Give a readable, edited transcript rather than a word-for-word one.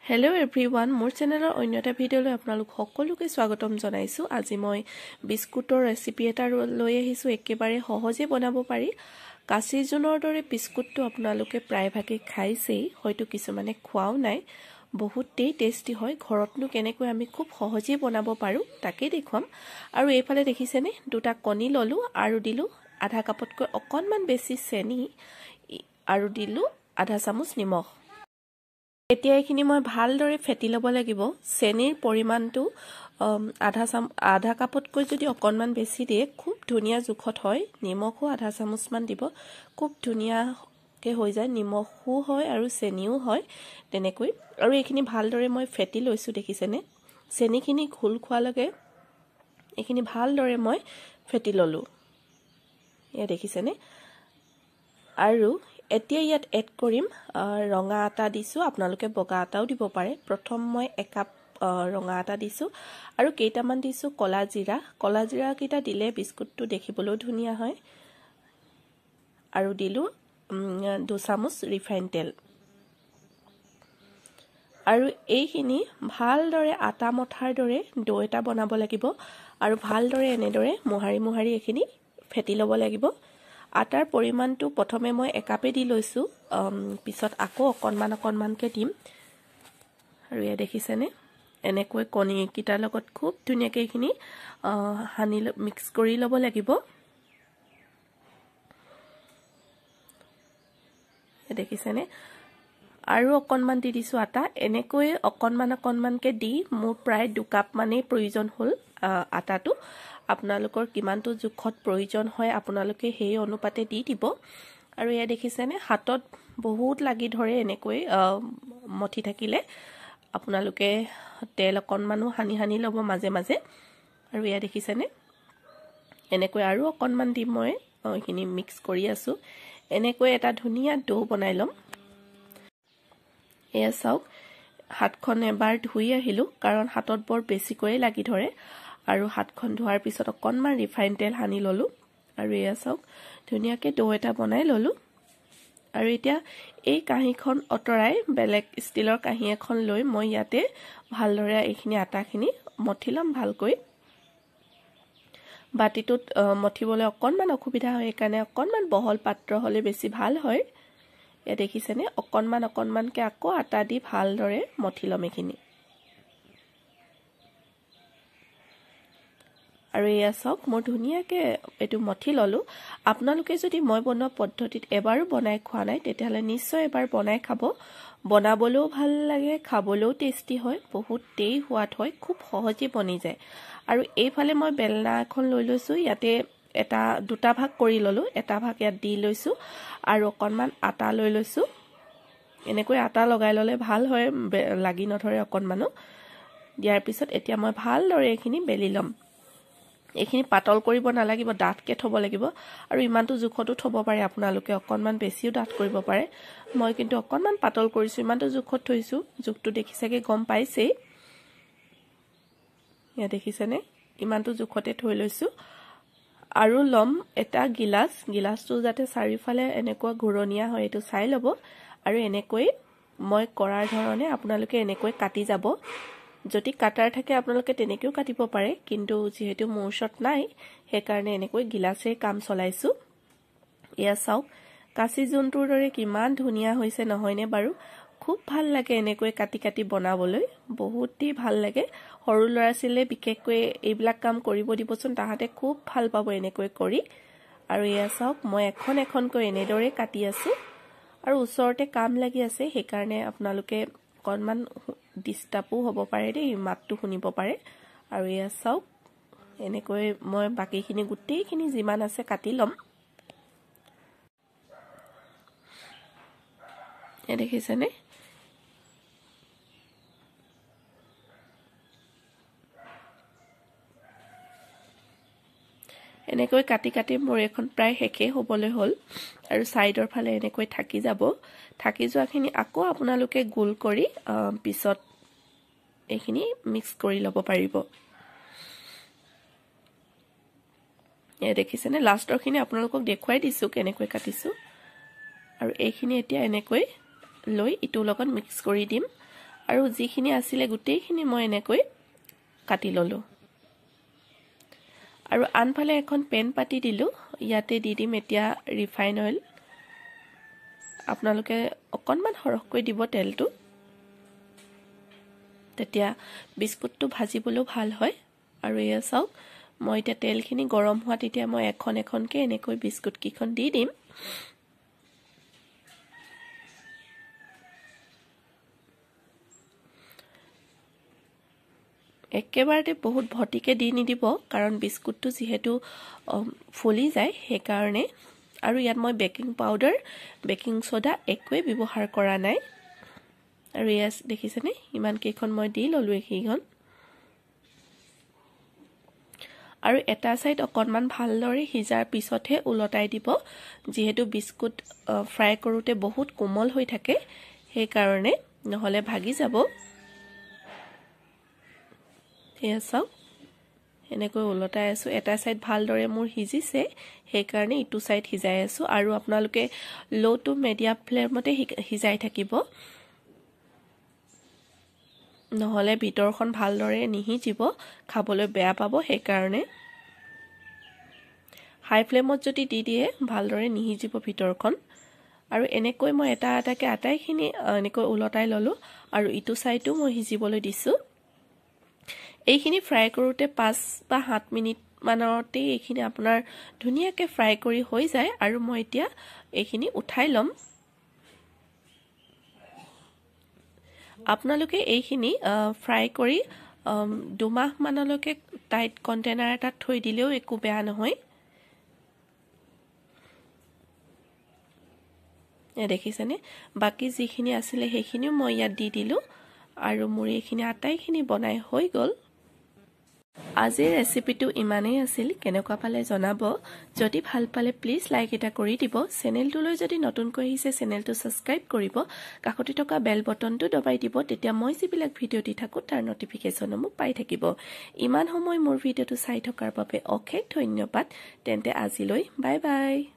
Hello everyone, মোৰ চেনেলৰ অন্য এটা ভিডিঅ'লৈ আপোনালোক সকলোকে স্বাগতম জনাইছো। আজি মই বিস্কুটৰ ৰেচিপি এটা লৈ আহিছো, একেবাৰে সহজে বনাব পাৰি। কাচি জুনৰ দৰে বিস্কুটটো আপোনালোকে প্ৰায়ভাগে খাইছেই, হয়তো কিছুমানে খোৱাও নাই। বহুতেই টেষ্টি হয়। ঘৰতনো কেনেকৈ আমি খুব সহজে বনাব পাৰো তাকে দেখুৱাম। আৰু এইফালে দেখিছেনে, দুটা কণী ললো আৰু দিলো আধা কাপতকৈ অকণমান বেছি চেনি আৰু দিলো আধা চামুচ নিমখ। এতিয়া এইখিনি মই ভালদৰে ফেটি ল'ব লাগিব। চেনিৰ পৰিমাণটো আধা কাপতকৈ যদি অকণমান বেছি দিয়ে খুব ধুনীয়া জোখত হয়। নিমখো আধা চামুচমান দিব, খুব ধুনীয়াকৈ হৈ যায়। নিমখো হয় আৰু চেনিও হয় তেনেকৈ। আৰু এইখিনি ভালদৰে মই ফেটি লৈছোঁ, দেখিছেনে। চেনিখিনি ঘোল খোৱালৈকে এইখিনি ভালদৰে মই ফেটি ল'লোঁ, এয়া দেখিছেনে। আৰু এতিয়া ইয়াত এড কৰিম ৰঙা আটা দিছোঁ, আপোনালোকে বগা আটাও দিব পাৰে। প্ৰথম মই একাপ ৰঙা আটা দিছোঁ আৰু কেইটামান দিছোঁ কলা জিৰা। কলা জিৰাকেইটা দিলে বিস্কুটটো দেখিবলৈও ধুনীয়া হয়। আৰু দিলোঁ 2 চামুচ ৰিফাইন তেল। আৰু এইখিনি ভালদৰে আটা মঠাৰ দৰে ডো এটা বনাব লাগিব আৰু ভালদৰে এনেদৰে মোহাৰি মোহাৰি এইখিনি ফেটি ল'ব লাগিব। আটাৰ পৰিমাণটো প্ৰথমে মই একাপে দি লৈছোঁ, পিছত আকৌ অকণমানকৈ দিম। আৰু এয়া দেখিছেনে, এনেকৈ কণীকেইটাৰ লগত খুব ধুনীয়াকৈ এইখিনি সানি মিক্স কৰি ল'ব লাগিব। দেখিছেনে, আৰু অকণমান দি দিছোঁ আটা। এনেকৈ অকণমানকৈ দি মোৰ প্ৰায় 2 কাপ মানেই প্ৰয়োজন হ'ল আটাটো। আপোনালোকৰ কিমানটো জোখত প্ৰয়োজন হয় আপোনালোকে সেই অনুপাতে দি দিব। আৰু এয়া দেখিছেনে, হাতত বহুত লাগি ধৰে এনেকৈ মঠি থাকিলে। আপোনালোকে তেল অকণমানো সানি ল'ব মাজে মাজে। আৰু এয়া দেখিছেনে, এনেকৈ আৰু অকণমান দি মই এইখিনি মিক্স কৰি আছোঁ। এনেকৈ এটা ধুনীয়া ডো বনাই ল'ম। এয়া চাওক, হাতখন এবাৰ ধুই আহিলোঁ, কাৰণ হাতত বৰ বেছিকৈয়ে লাগি ধৰে। আৰু হাতখন ধোৱাৰ পিছত অকণমান ৰিফাইন তেল সানি ল'লোঁ। আৰু এয়া চাওক, ধুনীয়াকৈ ডো এটা বনাই ল'লোঁ। আৰু এতিয়া এই কাঁহীখন আঁতৰাই বেলেগ ষ্টিলৰ কাঁহী এখন লৈ মই ইয়াতে ভালদৰে এইখিনি আটাখিনি মঠি ল'ম ভালকৈ। বাতিটোত মঠিবলৈ অকণমান অসুবিধা হয়, সেইকাৰণে অকণমান বহল পাত্ৰ হ'লে বেছি ভাল হয়। এয়া দেখিছেনে, অকণমানকৈ আকৌ আটা দি ভালদৰে মঠি ল'ম এইখিনি। আৰু এয়া চাওক, মই ধুনীয়াকৈ এইটো মঠি ল'লোঁ। আপোনালোকে যদি মই বনোৱা পদ্ধতিত এবাৰো বনাই খোৱা নাই, তেতিয়াহ'লে নিশ্চয় এবাৰ বনাই খাব। বনাবলৈও ভাল লাগে, খাবলৈও টেষ্টি হয়, বহুতেই সোৱাদ হয়, খুব সহজে বনি যায়। আৰু এইফালে মই বেলনা এখন লৈ লৈছোঁ, ইয়াতে দুটা ভাগ কৰি ল'লোঁ। এটা ভাগ ইয়াত দি লৈছোঁ আৰু অকণমান আটা লৈ লৈছোঁ। এনেকৈ আটা লগাই ল'লে ভাল হয়, লাগি নধৰে অকণমানো। দিয়াৰ পিছত এতিয়া মই ভালদৰে এইখিনি বেলি ল'ম। এইখিনি পাতল কৰিব নালাগিব, ডাঠকৈ থ'ব লাগিব। আৰু ইমানটো জোখতো থ'ব পাৰে আপোনালোকে, অকণমান বেছিও ডাঠ কৰিব পাৰে। মই কিন্তু অকণমান পাতল কৰিছোঁ, ইমানটো জোখত থৈছোঁ। জোখটো দেখিছেগৈ, গম পাইছেই। ইয়াত দেখিছেনে, ইমানটো জোখতে থৈ লৈছোঁ। আৰু ল'ম এটা গিলাচটো যাতে চাৰিওফালে এনেকুৱা ঘূৰণীয়া হয় এইটো চাই ল'ব। আৰু এনেকৈ মই কৰাৰ ধৰণে আপোনালোকে এনেকৈ কাটি যাব। যদি কাটাৰ থাকে আপোনালোকে তেনেকৈও কাটিব পাৰে, কিন্তু যিহেতু মোৰ ওচৰত নাই সেইকাৰণে এনেকৈ গিলাচেই কাম চলাইছোঁ। এয়া চাওক, কাচি জোনটোৰ দৰে কিমান ধুনীয়া হৈছে নহয়নে বাৰু। খুব ভাল লাগে এনেকৈ কাটি কাটি বনাবলৈ, বহুতেই ভাল লাগে। সৰু ল'ৰা ছোৱালীয়ে বিশেষকৈ এইবিলাক কাম কৰিব দিবচোন, তাহাঁতে খুব ভাল পাব এনেকৈ কৰি। আৰু এয়া চাওক, মই এখনকৈ এনেদৰে কাটি আছোঁ। আৰু ওচৰতে কাম লাগি আছে, সেইকাৰণে আপোনালোকে অকণমান ডিষ্টাৰ্বো হ'ব পাৰে দেই, মাতটো শুনিব পাৰে। আৰু এয়া চাওক, এনেকৈ মই বাকীখিনি গোটেইখিনি যিমান আছে কাটি ল'ম। দেখিছেনে, এনেকৈ কাটি কাটি মোৰ এখন প্ৰায় শেষেই হ'বলৈ হ'ল। আৰু ছাইডৰ ফালে এনেকৈ থাকি যাব। থাকি যোৱাখিনি আকৌ আপোনালোকে গোল কৰি পিছত এইখিনি মিক্স কৰি ল'ব পাৰিব। এয়া দেখিছেনে, লাষ্টৰখিনি আপোনালোকক দেখুৱাই দিছোঁ কেনেকৈ কাটিছোঁ। আৰু এইখিনি এতিয়া এনেকৈ লৈ ইটোৰ লগত মিক্স কৰি দিম। আৰু যিখিনি আছিলে গোটেইখিনি মই এনেকৈ কাটি ললো আৰু আনফালে এখন পেন পাতি দিলো ইয়াতে দি দিম এতিয়া ৰিফাইন অইল আপোনালোকে অকনমান সৰহকৈ দিব তেলটো তেতিয়া বিস্কুটটো ভাজিবলৈ ভাল হয় আৰু এয়া চাওক মই এতিয়া তেলখিনি গৰম হোৱা তেতিয়া মই এখন এখনকে এনেকৈ বিস্কুট কিখন দি দিম একেবাৰতে বহুত ভটিকে দি নিদিব কাৰণ বিস্কুটটো যেহেতু ফুলি যায় সেই কাৰণে আৰু ইয়াত মই বেকিং পাউডাৰ বেকিং সোডা একোৱে ব্যৱহাৰ কৰা নাই আৰু ইয়াত দেখিছেনে ইমান কেইখন মই দি ললো এইখন আৰু এটা সাইড অকনমান ভালদৰে হিজাৰ পিছতহে উলটাই দিব যেহেতু বিস্কুট ফ্ৰাই কৰোতে বহুত কোমল হৈ থাকে সেই কাৰণে নহলে ভাগি যাব এয়া চাওক এনেকৈ উলটাই আছো এটা সাইড ভালদৰে মোৰ হিজিছে সেই কাৰণে ইটো সাইড হিজাই আছো আৰু আপোনালোকে লো টু মিডিয়াম ফ্লেমতে হিজাই থাকিব নহলে ভিতৰখন ভালদৰে নিহিজিব খাবলৈ বেয়া পাব সেই কাৰণে হাই ফ্লেমত যদি দি দিয়ে ভালদৰে নিহিজিব ভিতৰখন আৰু এনেকৈ মই এটা এটাকে আটাইখিনি এনেকৈ উলটাই ললো আৰু ইটো সাইডো মই হিজিবলৈ দিছো এইখিনি ফ্ৰাই কৰোতে 5 বা 7 মিনিট মানতে এইখিনি আপোনাৰ ধুনিয়াকে ফ্ৰাই কৰি হৈ যায় আৰু মই এতিয়া এইখিনি উঠাই লম আপোনালোকে এইখিনি ফ্ৰাই কৰি 2 মাহ মানলৈকে টাইট কন্টেইনাৰ এটাত থৈ দিলেও একো বেয়া নহয় দেখিছেনে বাকি যিখিনি আছিল সেইখিনিও মই ইয়াত দি দিলো আৰু মোৰ এইখিনি আটাইখিনি বনাই হৈ গল আজিৰ ৰেচিপিটো ইমানেই আছিল কেনেকুৱা পালে জনাব যদি ভাল পালে প্লিজ লাইক এটা কৰি দিব চেনেলটোলৈ যদি নতুনকৈ আহিছে চেনেলটো সাবস্ক্ৰাইব কৰিব কাষতে থকা বেল বটনটো দবাই দিব তেতিয়া মই যিবিলাক ভিডিও দি থাকো তাৰ নটিফিকেশন মোক পাই থাকিব ইমান সময় মোৰ ভিডিওটো চাই থকাৰ বাবে অশেষ ধন্যবাদ তেন্তে আজিলৈ বাই বাই